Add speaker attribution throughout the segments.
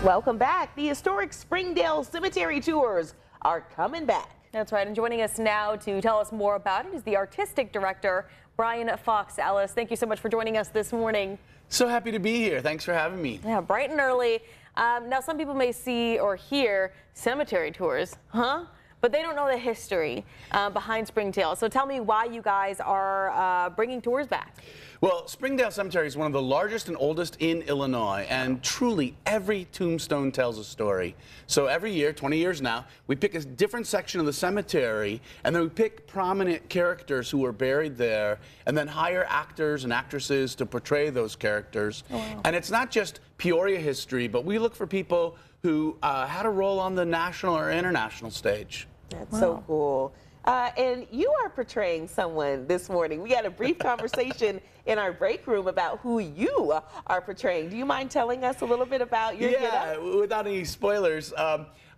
Speaker 1: Welcome back. The historic Springdale Cemetery tours are coming back.
Speaker 2: That's right. And joining us now to tell us more about it is the artistic director, Brian Fox Ellis. Thank you so much for joining us this morning.
Speaker 3: So happy to be here. Thanks for having me.
Speaker 2: Yeah, bright and early. Now, some people may see or hear cemetery tours, but they don't know the history behind Springdale. So tell me why you guys are bringing tours back.
Speaker 3: Well, Springdale Cemetery is one of the largest and oldest in Illinois, and truly every tombstone tells a story. So every year, 20 years now, we pick a different section of the cemetery, and then we pick prominent characters who were buried there, and then hire actors and actresses to portray those characters. Oh, wow. And it's not just Peoria history, but we look for people who had a role on the national or international stage.
Speaker 1: That's so cool. And you are portraying someone this morning. We had a brief conversation in our break room about who you are portraying. Do you mind telling us a little bit about your getup?
Speaker 3: Without any spoilers.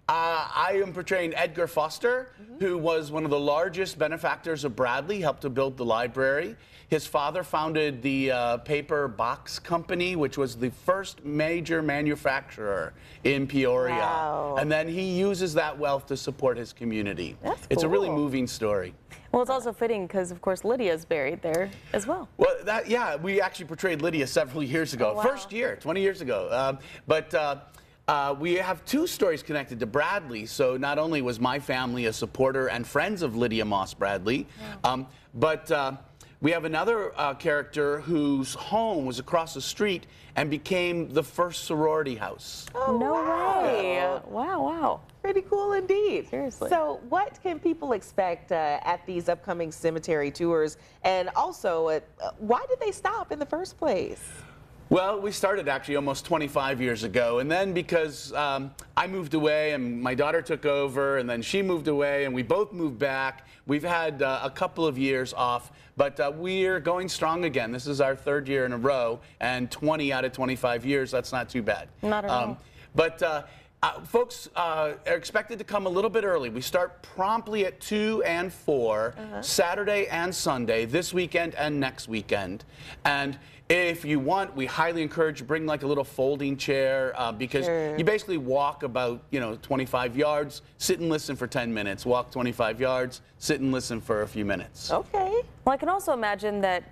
Speaker 3: I am portraying Edgar Foster, who was one of the largest benefactors of Bradley, helped to build the library. His father founded the paper box company, which was the first major manufacturer in Peoria. Wow. And then he uses that wealth to support his community.
Speaker 1: That's cool.
Speaker 3: It's a really moving story.
Speaker 2: Well, it's also fitting because, of course, Lydia's buried there as well.
Speaker 3: Well, we actually portrayed Lydia several years ago. Oh, wow. First year, 20 years ago. We have two stories connected to Bradley. So not only was my family a supporter and friends of Lydia Moss Bradley, but we have another character whose home was across the street and became the first sorority house.
Speaker 2: Oh, no way.
Speaker 1: Yeah.
Speaker 2: Wow.
Speaker 1: Pretty cool indeed.
Speaker 2: Seriously.
Speaker 1: So what can people expect at these upcoming cemetery tours? And also, why did they stop in the first place?
Speaker 3: Well, we started actually almost 25 years ago, and then because I moved away and my daughter took over, and then she moved away and we both moved back, we've had a couple of years off, but we're going strong again. This is our third year in a row, and 20 out of 25 years, that's not too bad.
Speaker 2: Not at all.
Speaker 3: Folks are expected to come a little bit early. We start promptly at 2 and 4, Saturday and Sunday, this weekend and next weekend. And if you want, we highly encourage you bring like a little folding chair because you basically walk about 25 yards, sit and listen for 10 minutes, walk 25 yards, sit and listen for a few minutes.
Speaker 1: Okay.
Speaker 2: Well, I can also imagine that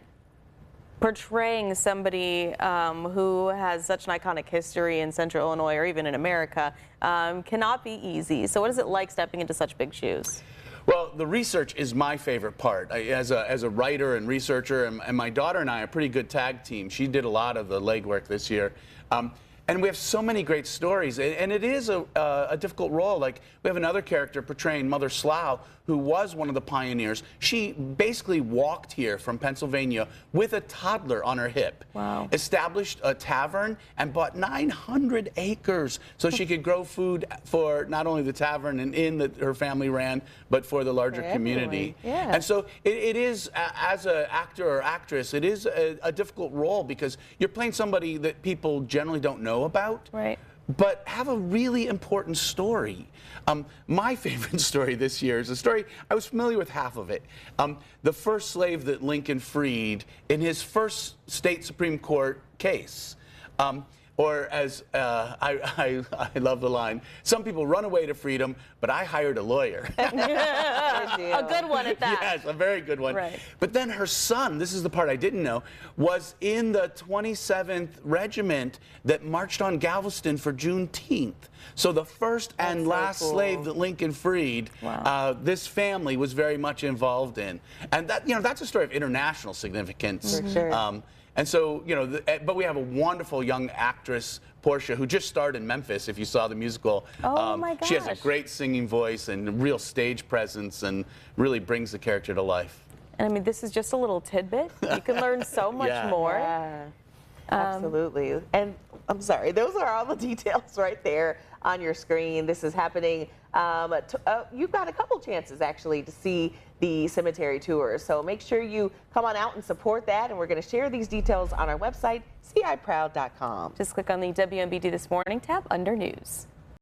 Speaker 2: portraying somebody who has such an iconic history in Central Illinois or even in America cannot be easy. So what is it like stepping into such big shoes?
Speaker 3: Well, the research is my favorite part. As a writer and researcher, and my daughter and I are a pretty good tag team. She did a lot of the legwork this year. And we have so many great stories, and it is a difficult role. Like, we have another character portraying Mother Slough, who was one of the pioneers. She basically walked here from Pennsylvania with a toddler on her hip.
Speaker 2: Wow.
Speaker 3: Established a tavern and bought 900 acres so she could grow food for not only the tavern and inn that her family ran, but for the larger community.
Speaker 1: Yeah.
Speaker 3: And so it is, as an actor or actress, it is a difficult role because you're playing somebody that people generally don't know about.
Speaker 2: Right.
Speaker 3: But have a really important story. My favorite story this year is a story, I was familiar with half of it. The first slave that Lincoln freed in his first state Supreme Court case. Or as I love the line, some people run away to freedom, but I hired a lawyer.
Speaker 2: A good one at that.
Speaker 3: Yes, a very good one.
Speaker 2: Right.
Speaker 3: But then her son, this is the part I didn't know, was in the 27th Regiment that marched on Galveston for Juneteenth. So the first and last slave that Lincoln freed, this family was very much involved in. And that, that's a story of international significance.
Speaker 1: For sure.
Speaker 3: And so, but we have a wonderful young actress, Portia, who just starred in Memphis, if you saw the musical.
Speaker 2: Oh, my gosh.
Speaker 3: She has a great singing voice and real stage presence and really brings the character to life.
Speaker 2: And I mean, this is just a little tidbit. You can learn so much more.
Speaker 1: Yeah. Absolutely. And I'm sorry, those are all the details right there on your screen. This is happening. You've got a couple chances actually to see the cemetery tours. So make sure you come on out and support that. And we're going to share these details on our website, ciproud.com.
Speaker 2: Just click on the WMBD This Morning tab under News.